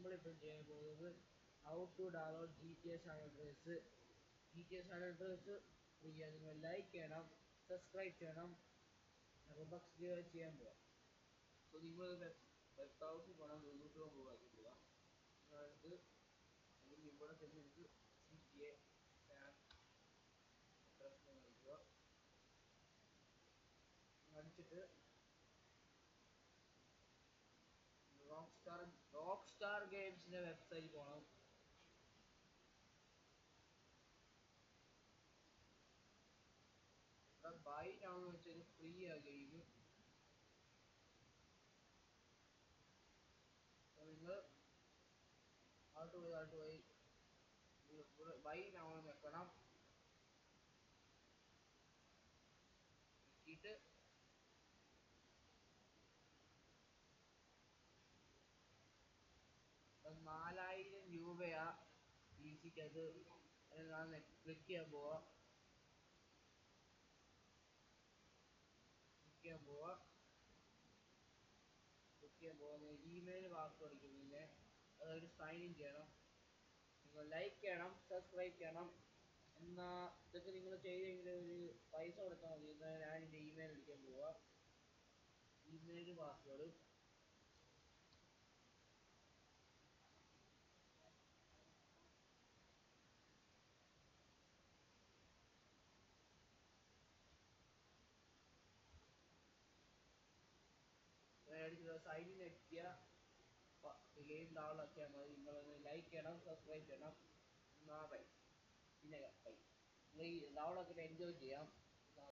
നമ്മളിപ്പോൾ ചെയ്യാൻ പോകുന്നത് how to download GTA San Andreas. GTA San Andreas free ആണ്. നിങ്ങൾ ലൈക്ക് ചെയ്യണം, സബ്സ്ക്രൈബ് ചെയ്യണം, റോബക്സ് ചെയ്യാൻ പോവാം. സോ നിങ്ങൾ വെബ് ബ്രൗസർ പോകണം, ഗൂഗിൾ പോകാൻ പോവുക. നിങ്ങൾക്ക് അല്ലെങ്കിൽ ഇവിടെ തന്നെ നിങ്ങൾക്ക് GTA San Andreas കളിക്കുക. അടിച്ചിട്ട് റോക്സ്റ്റാർ ഗെയിംസിന്റെ വെബ്സൈറ്റ് പോകണം. ബൈ ആണെന്ന് വെച്ചാൽ ഫ്രീ ആ ഗെയിം. നിങ്ങൾ ആട്ട് പോയി ബൈ ആണെന്ന് വെക്കണം. വെക്കിയിട്ട് $4000 ഈസിക്കത് ഞാൻ ക്ലിക്ക് ചെയ്യാൻ പോവാ. ഇമെയിൽ പാസ്വേഡ് അടിക്കുന്നില്ലേ, അതായത് സൈൻ ഇൻ ചെയ്യണം. നിങ്ങൾ ലൈക്ക് ചെയ്യണം, സബ്സ്ക്രൈബ് ചെയ്യണം. എന്നാ ഇതൊക്കെ നിങ്ങൾ ചെയ്തെങ്കിൽ ഒരു പൈസ കൊടുത്താൽ മതി. എന്നാൽ ഞാൻ എൻ്റെ ഇമെയിൽ അടിക്കാൻ പോവാ. ഇമെയിൽ പാസ്വേഡ് സൈൻ ഇൻ അടിക്കുക. ഗെയിം ഡൗൺലോഡ് ആക്കിയാൽ മതി. നിങ്ങളൊന്ന് ലൈക്ക് ചെയ്യണം, സബ്സ്ക്രൈബ് ചെയ്യണം. എന്നാ ബൈ. പിന്നെ ബൈ. നിങ്ങൾ ഈ ഡൗൺലോഡ് ആക്കിയിട്ട് എൻജോയ് ചെയ്യാം.